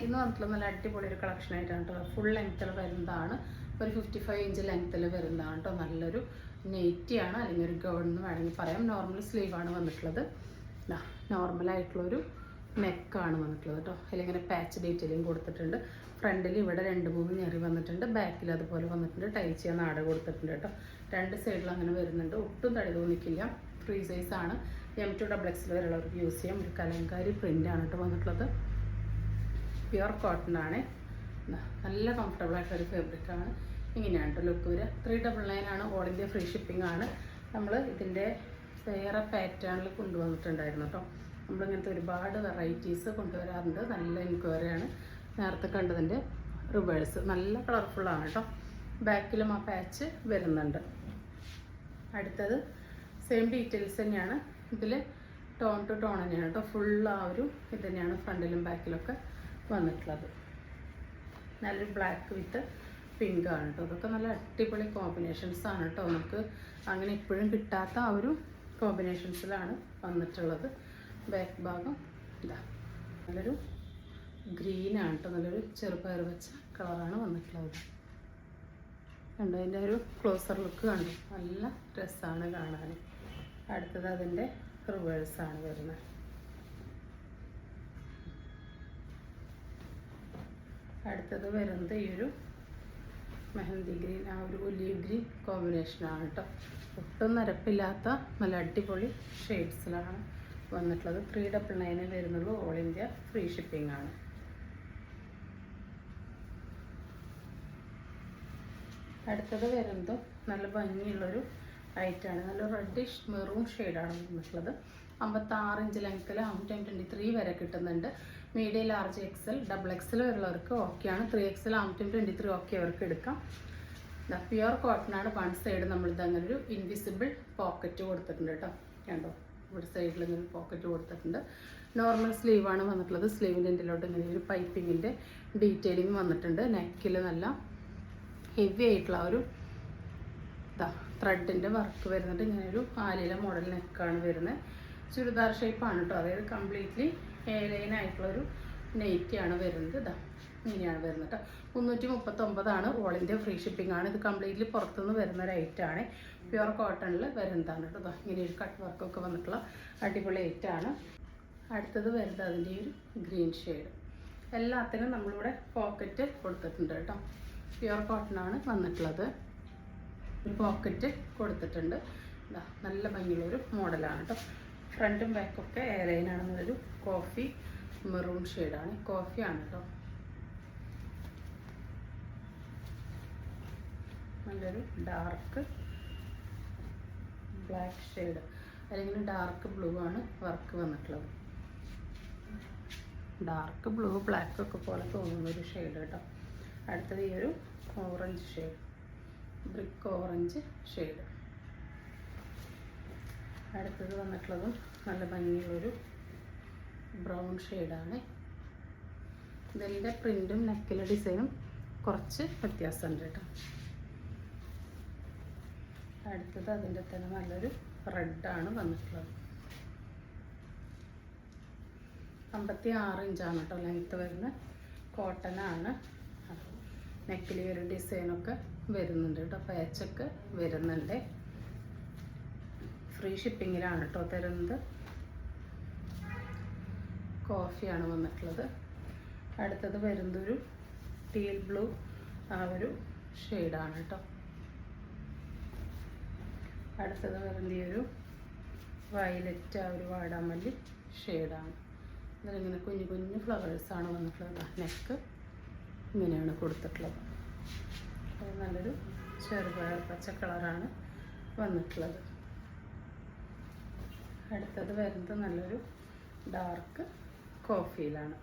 ഇന്ന് വന്നിട്ടുള്ള നല്ല അടിപൊളി ഒരു കളക്ഷൻ ആയിട്ടാണ് കേട്ടോ. ഫുൾ ലെങ്ത്തിൽ വരുന്നതാണ്, ഒരു 55 ഇഞ്ച് ലെങ്ത്തിൽ വരുന്നതാണ് കേട്ടോ. നല്ലൊരു നെയ്റ്റിയാണ്, അല്ലെങ്കിൽ ഒരു ഗൗൺ എന്ന് വേണമെങ്കിൽ പറയാം. നോർമൽ സ്ലീവാണ് വന്നിട്ടുള്ളത്. നോർമലായിട്ടുള്ളൊരു നെക്കാണ് വന്നിട്ടുള്ളത് കേട്ടോ. അതിലിങ്ങനെ പാച്ച് ഡീറ്റെയിലിംഗ് കൊടുത്തിട്ടുണ്ട്. ഫ്രണ്ടിൽ ഇവിടെ 2-3 ഞെറി വന്നിട്ടുണ്ട്, ബാക്കിൽ അതുപോലെ വന്നിട്ടുണ്ട്. ടൈ ചെയ്യാൻ നാട കൊടുത്തിട്ടുണ്ട് കേട്ടോ. രണ്ട് സൈഡിൽ അങ്ങനെ വരുന്നുണ്ട്. ഒട്ടും തടി തോന്നിക്കില്ല. ഫ്രീ സൈസാണ്. M2XX വരെയുള്ളവർക്ക് യൂസ് ചെയ്യാം. ഒരു കലങ്കാരി പ്രിൻ്റാണ് കേട്ടോ വന്നിട്ടുള്ളത്. പ്യുർ കോട്ടൺ ആണ്. നല്ല കംഫർട്ടബിൾ ആയിട്ടൊരു ഫാബ്രിക്കാണ്. ഇങ്ങനെയാണ് കേട്ടോ ലുക്ക് വരിക. 399 ആണ്. ഓൾ ഇന്ത്യ ഫ്രീ ഷിപ്പിംഗ് ആണ്. നമ്മൾ ഇതിൻ്റെ വേറെ പാറ്റേണിൽ കൊണ്ടുവന്നിട്ടുണ്ടായിരുന്നു കേട്ടോ. നമ്മളിങ്ങനത്തെ ഒരുപാട് വെറൈറ്റീസ് കൊണ്ടുവരാറുണ്ട്. നല്ല എൻക്വയറിയാണ്. നേരത്തെ കണ്ടതിൻ്റെ റിവേഴ്സ് നല്ല കളർഫുള്ളാണ് കേട്ടോ. ബാക്കിലും ആ പാച്ച് വരുന്നുണ്ട്. അടുത്തത് സെയിം ഡീറ്റെയിൽസ് തന്നെയാണ്. ഇതിൽ ടോൺ ടു ടോൺ തന്നെയാണ് കേട്ടോ. ഫുൾ ആ ഒരു ഇത് തന്നെയാണ് ഫ്രണ്ടിലും ബാക്കിലൊക്കെ വന്നിട്ടുള്ളത്. നല്ലൊരു ബ്ലാക്ക് വിത്ത് പിങ്ക് ആണ് കേട്ടോ. അതൊക്കെ നല്ല അടിപൊളി കോമ്പിനേഷൻസ് ആണ് കേട്ടോ. നമുക്ക് അങ്ങനെ ഇപ്പോഴും കിട്ടാത്ത ആ ഒരു കോമ്പിനേഷൻസിലാണ് വന്നിട്ടുള്ളത്. ബാക്ക് ഭാഗം ഇതാ നല്ലൊരു ഗ്രീനാണ് കേട്ടോ. നല്ലൊരു ചെറുപയർ വെച്ച കളറാണ് വന്നിട്ടുള്ളത്. കണ്ടോ അതിൻ്റെ ഒരു ക്ലോസർ ലുക്ക് കണ്ടു. നല്ല രസമാണ് കാണാൻ. അടുത്തത് അതിൻ്റെ റിവേഴ്സാണ് വരുന്നത്. അടുത്തത് വരുന്നത് ഈ ഒരു മെഹന്തി ഗ്രീൻ, ആ ഒരു ഒലീവ് ഗ്രീൻ കോമ്പിനേഷനാണ് കേട്ടോ. ഒട്ടും നിരപ്പില്ലാത്ത നല്ല അടിപൊളി ഷെയ്ഡ്സിലാണ് വന്നിട്ടുള്ളത്. 399 വരുന്നുള്ളൂ. ഓൾ ഇന്ത്യ ഫ്രീ ഷിപ്പിംഗ് ആണ്. അടുത്തത് വരുന്നത് നല്ല ഭംഗിയുള്ളൊരു ഐറ്റാണ്. നല്ല റെഡിഷ് മെറൂൺ ഷെയ്ഡാണ് വന്നിട്ടുള്ളത്. 56 ഇഞ്ച് ലെങ്ത്തിൽ 123 വരെ കിട്ടുന്നുണ്ട്. മീഡിയം, ലാർജ്, XL, XXL വരുന്നവർക്ക് ഓക്കെയാണ്. 3XL 123 ഓക്കെ അവർക്ക് എടുക്കാം. പ്യുർ കോട്ടൺ ആണ്. വൺ സൈഡ് നമ്മളിത് അങ്ങനെ ഒരു ഇൻവിസിബിൾ പോക്കറ്റ് കൊടുത്തിട്ടുണ്ട് കേട്ടോ. കണ്ടോ ഇവിടെ സൈഡിൽ ഇങ്ങനെ പോക്കറ്റ് കൊടുത്തിട്ടുണ്ട്. നോർമൽ സ്ലീവാണ് വന്നിട്ടുള്ളത്. സ്ലീവിൻ്റെ എൻഡിലോട്ട് ഇങ്ങനെ ഒരു പൈപ്പിങ്ങിൻ്റെ ഡീറ്റെയിലിംഗ് വന്നിട്ടുണ്ട്. നെക്കിൽ നല്ല ഹെവി ആയിട്ടുള്ള ഒരു ത്രെഡിൻ്റെ വർക്ക് വരുന്നുണ്ട്. ഇങ്ങനെ ഒരു ആലില മോഡൽ നെക്കാണ് വരുന്നത്. ചുരിദാർ ഷേപ്പാണ് കേട്ടോ. അതായത് കംപ്ലീറ്റ്ലി എയർലൈൻ ആയിട്ടുള്ളൊരു നെയ്റ്റിയാണ് വരുന്നത്. ഇങ്ങനെയാണ് വരുന്നത് കേട്ടോ. 339 ആണ്. ഓൾ ഇന്ത്യ ഫ്രീ ഷിപ്പിംഗ് ആണ്. ഇത് കംപ്ലീറ്റ്ലി പുറത്തുനിന്ന് വരുന്ന ഒരു ഐറ്റാണ്. പ്യുർ കോട്ടണിൽ വരുന്നതാണ് കേട്ടോ. ഇങ്ങനെ ഒരു കട്ട് വർക്കൊക്കെ വന്നിട്ടുള്ള അടിപൊളി ഐറ്റാണ്. അടുത്തത് വരുന്നത് അതിൻ്റെ ഒരു ഗ്രീൻ ഷെയ്ഡ്. എല്ലാത്തിനും നമ്മളിവിടെ പോക്കറ്റ് കൊടുത്തിട്ടുണ്ട് കേട്ടോ. പ്യുർ കോട്ടൺ ആണ് വന്നിട്ടുള്ളത്. ഒരു പോക്കറ്റ് കൊടുത്തിട്ടുണ്ട്. നല്ല ഭംഗിയുള്ളൊരു മോഡലാണ് കേട്ടോ. ഫ്രണ്ടും ബാക്കൊക്കെ എയർലൈനാണെന്നുള്ളൊരു കോഫി മെറൂൺ ഷെയ്ഡാണ്. കോഫിയാണ് കേട്ടോ. നല്ലൊരു ഡാർക്ക് ബ്ലാക്ക് ഷെയ്ഡ്, അല്ലെങ്കിൽ ഡാർക്ക് ബ്ലൂ ആണ് വർക്ക് വന്നിട്ടുള്ളത്. ഡാർക്ക് ബ്ലൂ ബ്ലാക്ക് ഒക്കെ പോലെ തോന്നുന്നൊരു ഷെയ്ഡ് കേട്ടോ. അടുത്തത് ഈ ഒരു orange shade, brick orange shade. അടുത്തത് വന്നിട്ടുള്ളതും നല്ല ഭംഗിയുള്ളൊരു ബ്രൗൺ ഷെയ്ഡാണ്. ഇതിൻ്റെ പ്രിൻറ്റും നെക്കിലെ ഡിസൈനും കുറച്ച് വ്യത്യാസമുണ്ട് കേട്ടോ. അടുത്തത് അതിൻ്റെ തന്നെ നല്ലൊരു റെഡാണ് വന്നിട്ടുള്ളത്. 56 ഇഞ്ചാണ് കേട്ടോ ലെങ്ത്ത് വരുന്നത്. കോട്ടനാണ്. നെക്കിൽ ഒരു ഡിസൈനൊക്കെ വരുന്നുണ്ട് കേട്ടോ. പാച്ചൊക്കെ വരുന്നുണ്ട്. ഫ്രീ ഷിപ്പിങ്ങിലാണ് കേട്ടോ തരുന്നത്. കോഫിയാണ് വന്നിട്ടുള്ളത്. അടുത്തത് വരുന്നതൊരു ടീൽ ബ്ലൂ, ആ ഒരു ഷെയ്ഡാണ് കേട്ടോ. അടുത്തത് വരുന്ന ഈ ഒരു വയലറ്റ്, ആ ഒരു വാടാമല്ലി ഷെയ്ഡാണ്. അതിലിങ്ങനെ കുഞ്ഞു കുഞ്ഞു ഫ്ലവേഴ്സാണ് വന്നിട്ടുള്ളത്. നെക്ക് ഇങ്ങനെയാണ് കൊടുത്തിട്ടുള്ളത്. നല്ലൊരു ചെറുപയർ പച്ച കളറാണ് വന്നിട്ടുള്ളത്. അടുത്തത് വരുന്നത് നല്ലൊരു ഡാർക്ക് കോഫിയിലാണ്.